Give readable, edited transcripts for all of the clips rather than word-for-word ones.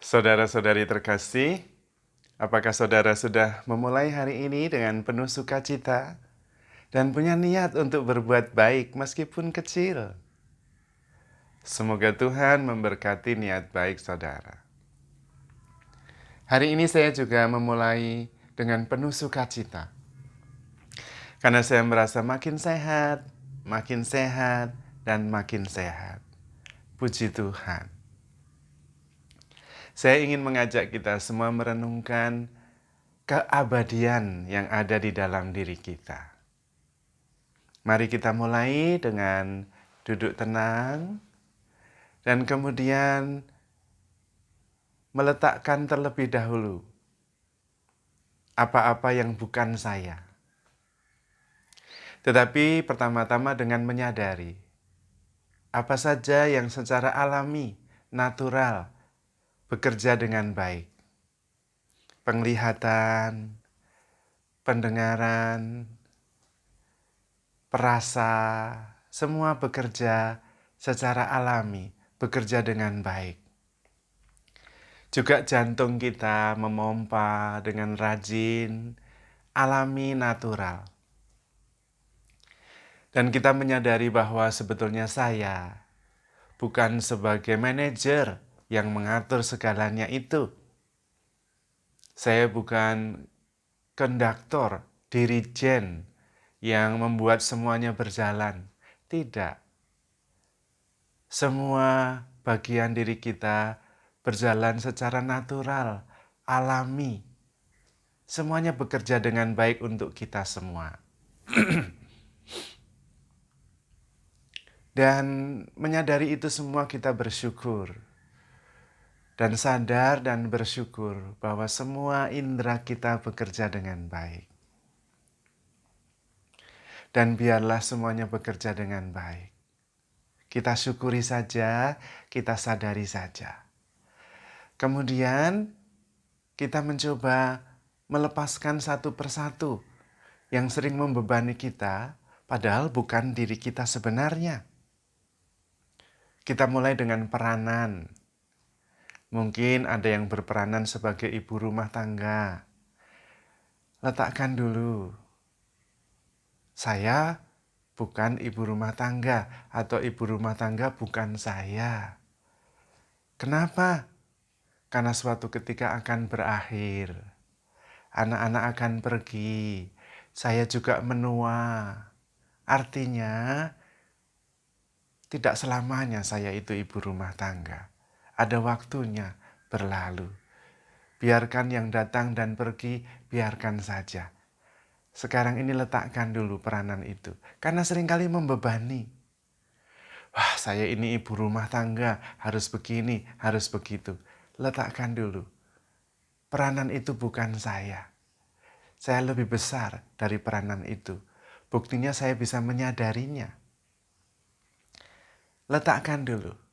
Saudara-saudari terkasih, apakah saudara sudah memulai hari ini dengan penuh sukacita dan punya niat untuk berbuat baik meskipun kecil? Semoga Tuhan memberkati niat baik saudara. Hari ini saya juga memulai dengan penuh sukacita, karena saya merasa makin sehat, dan makin sehat. Puji Tuhan. Saya ingin mengajak kita semua merenungkan keabadian yang ada di dalam diri kita. Mari kita mulai dengan duduk tenang dan kemudian meletakkan terlebih dahulu apa-apa yang bukan saya. Tetapi pertama-tama dengan menyadari apa saja yang secara alami, natural, bekerja dengan baik. Penglihatan, pendengaran, perasa, semua bekerja secara alami, bekerja dengan baik. Juga jantung kita memompa dengan rajin, alami, natural. Dan kita menyadari bahwa sebetulnya saya bukan sebagai manajer yang mengatur segalanya itu. Saya bukan konduktor, dirijen yang membuat semuanya berjalan. Tidak. Semua bagian diri kita berjalan secara natural, alami. Semuanya bekerja dengan baik untuk kita semua. Dan menyadari itu semua kita bersyukur. Dan sadar dan bersyukur bahwa semua indera kita bekerja dengan baik. Dan biarlah semuanya bekerja dengan baik. Kita syukuri saja, kita sadari saja. Kemudian kita mencoba melepaskan satu persatu yang sering membebani kita, padahal bukan diri kita sebenarnya. Kita mulai dengan peranan. Mungkin ada yang berperanan sebagai ibu rumah tangga. Letakkan dulu. Saya bukan ibu rumah tangga, atau ibu rumah tangga bukan saya. Kenapa? Karena suatu ketika akan berakhir. Anak-anak akan pergi. Saya juga menua. Artinya, tidak selamanya saya itu ibu rumah tangga. Ada waktunya berlalu. Biarkan yang datang dan pergi, biarkan saja. Sekarang ini letakkan dulu peranan itu. Karena seringkali membebani. Wah, saya ini ibu rumah tangga, harus begini, harus begitu. Letakkan dulu. Peranan itu bukan saya. Saya lebih besar dari peranan itu. Buktinya saya bisa menyadarinya. Letakkan dulu.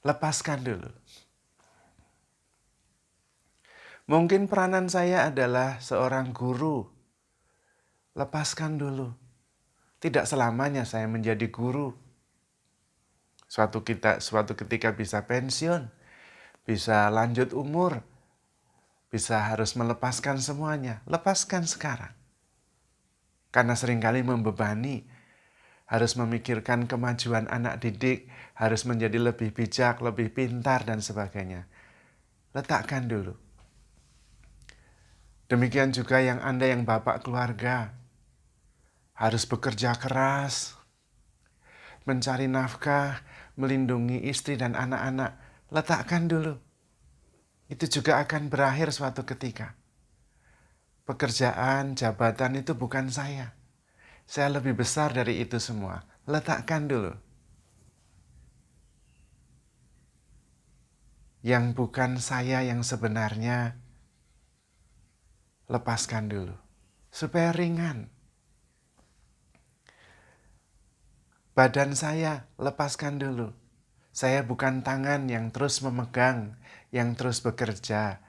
Lepaskan dulu. Mungkin peranan saya adalah seorang guru. Lepaskan dulu. Tidak selamanya saya menjadi guru. Suatu ketika bisa pensiun, bisa lanjut umur, bisa harus melepaskan semuanya. Lepaskan sekarang. Karena seringkali membebani, harus memikirkan kemajuan anak didik, harus menjadi lebih bijak, lebih pintar, dan sebagainya. Letakkan dulu. Demikian juga yang Anda yang bapak keluarga, harus bekerja keras, mencari nafkah, melindungi istri dan anak-anak. Letakkan dulu. Itu juga akan berakhir suatu ketika. Pekerjaan, jabatan itu bukan saya. Saya lebih besar dari itu semua. Letakkan dulu. Yang bukan saya yang sebenarnya, lepaskan dulu. Supaya ringan. Badan saya, lepaskan dulu. Saya bukan tangan yang terus memegang, yang terus bekerja.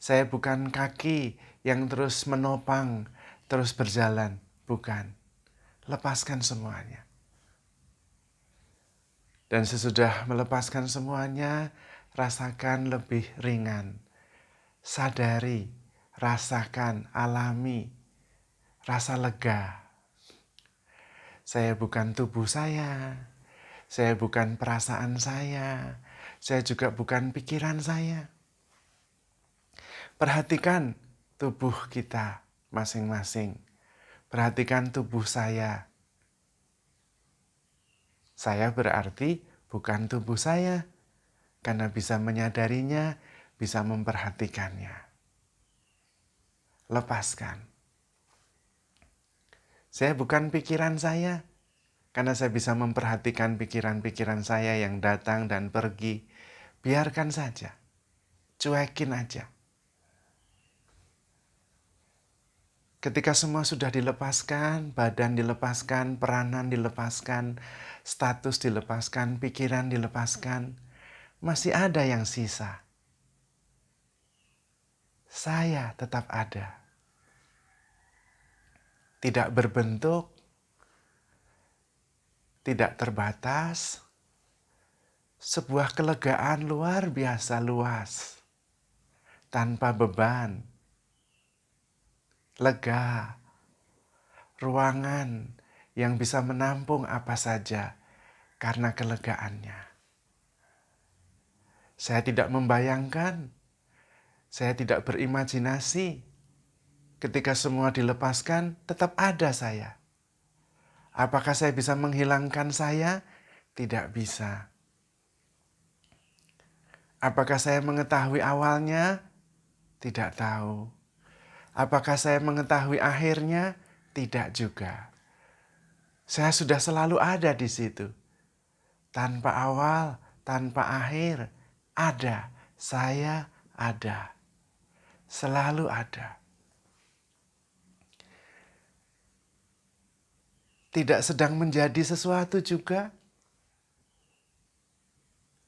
Saya bukan kaki yang terus menopang, terus berjalan. Bukan. Lepaskan semuanya. Dan sesudah melepaskan semuanya, rasakan lebih ringan. Sadari, rasakan, alami rasa lega. Saya bukan tubuh saya bukan perasaan saya juga bukan pikiran saya. Perhatikan tubuh kita masing-masing. Perhatikan tubuh saya. Saya berarti bukan tubuh saya, karena bisa menyadarinya, bisa memperhatikannya. Lepaskan. Saya bukan pikiran saya, karena saya bisa memperhatikan pikiran-pikiran saya yang datang dan pergi. Biarkan saja, cuekin aja. Ketika semua sudah dilepaskan, badan dilepaskan, peranan dilepaskan, status dilepaskan, pikiran dilepaskan, masih ada yang sisa. Saya tetap ada. Tidak berbentuk, tidak terbatas, sebuah kelegaan luar biasa luas, tanpa beban, lega, ruangan yang bisa menampung apa saja karena kelegaannya. Saya tidak membayangkan, saya tidak berimajinasi. Ketika semua dilepaskan, tetap ada saya. Apakah saya bisa menghilangkan saya? Tidak bisa. Apakah saya mengetahui awalnya? Tidak tahu. Apakah saya mengetahui akhirnya? Tidak juga. Saya sudah selalu ada di situ. Tanpa awal, tanpa akhir, ada. Saya ada. Selalu ada. Tidak sedang menjadi sesuatu juga.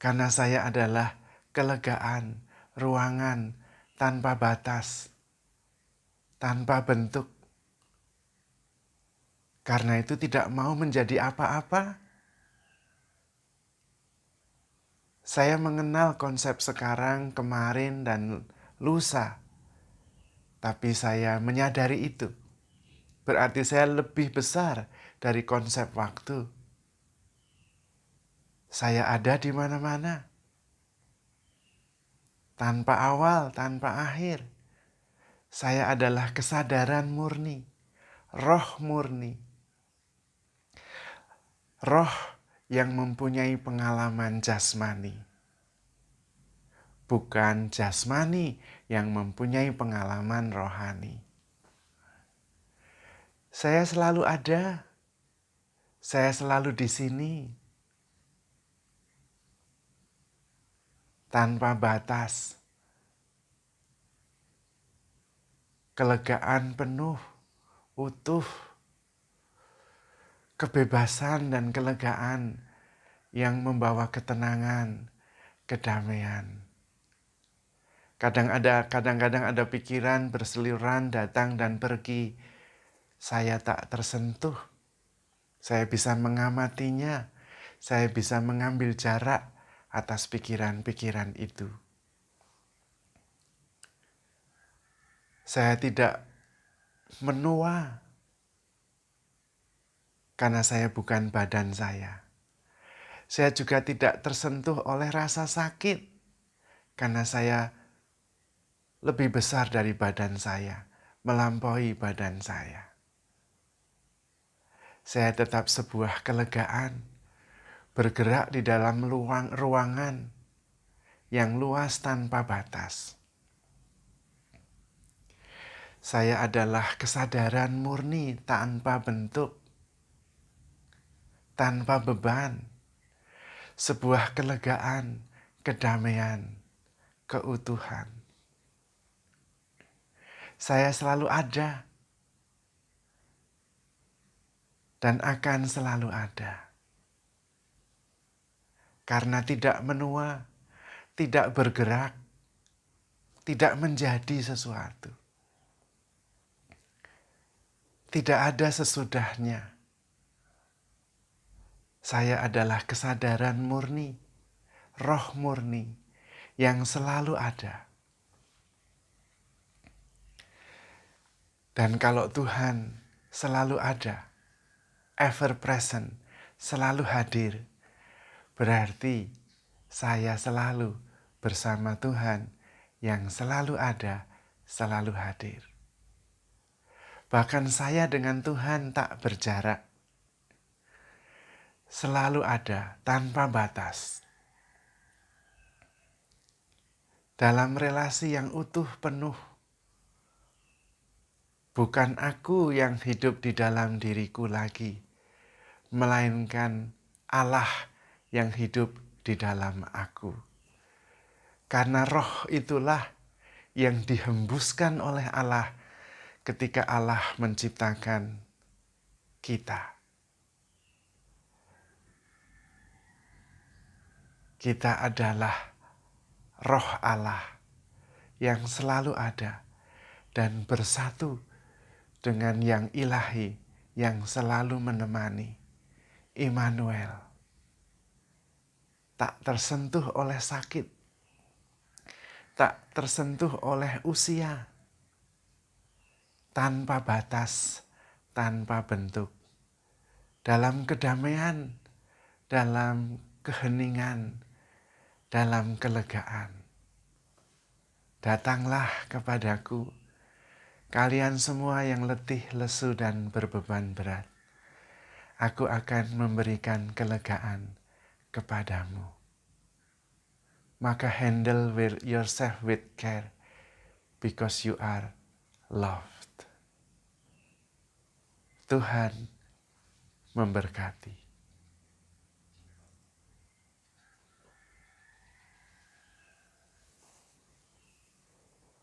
Karena saya adalah kelegaan, ruangan tanpa batas, tanpa bentuk. Karena itu tidak mau menjadi apa-apa. Saya mengenal konsep sekarang, kemarin, dan lusa. Tapi saya menyadari itu. Berarti saya lebih besar dari konsep waktu. Saya ada di mana-mana. Tanpa awal, tanpa akhir. Saya adalah kesadaran murni, roh murni. Roh yang mempunyai pengalaman jasmani. Bukan jasmani yang mempunyai pengalaman rohani. Saya selalu ada. Saya selalu di sini. Tanpa batas. Kelegaan penuh, utuh. Kebebasan dan kelegaan yang membawa ketenangan, kedamaian. Kadang-kadang ada pikiran berseliweran datang dan pergi. Saya tak tersentuh. Saya bisa mengamatinya. Saya bisa mengambil jarak atas pikiran-pikiran itu. Saya tidak menua karena saya bukan badan saya. Saya juga tidak tersentuh oleh rasa sakit karena saya lebih besar dari badan saya, melampaui badan saya. Saya tetap sebuah kelegaan, bergerak di dalam ruangan yang luas tanpa batas. Saya adalah kesadaran murni tanpa bentuk, tanpa beban, sebuah kelegaan, kedamaian, keutuhan. Saya selalu ada dan akan selalu ada. Karena tidak menua, tidak bergerak, tidak menjadi sesuatu. Tidak ada sesudahnya. Saya adalah kesadaran murni, roh murni yang selalu ada. Dan kalau Tuhan selalu ada, ever present, selalu hadir, berarti saya selalu bersama Tuhan yang selalu ada, selalu hadir. Bahkan saya dengan Tuhan tak berjarak, selalu ada tanpa batas. Dalam relasi yang utuh penuh, bukan aku yang hidup di dalam diriku lagi, melainkan Allah yang hidup di dalam aku. Karena roh itulah yang dihembuskan oleh Allah ketika Allah menciptakan kita. Kita adalah roh Allah yang selalu ada dan bersatu dengan yang ilahi yang selalu menemani. Immanuel. Tak tersentuh oleh sakit, tak tersentuh oleh usia, tanpa batas, tanpa bentuk, dalam kedamaian, dalam keheningan, dalam kelegaan. Datanglah kepadaku, kalian semua yang letih, lesu, dan berbeban berat. Aku akan memberikan kelegaan kepadamu. Maka handle yourself with care, because you are loved. Tuhan memberkati.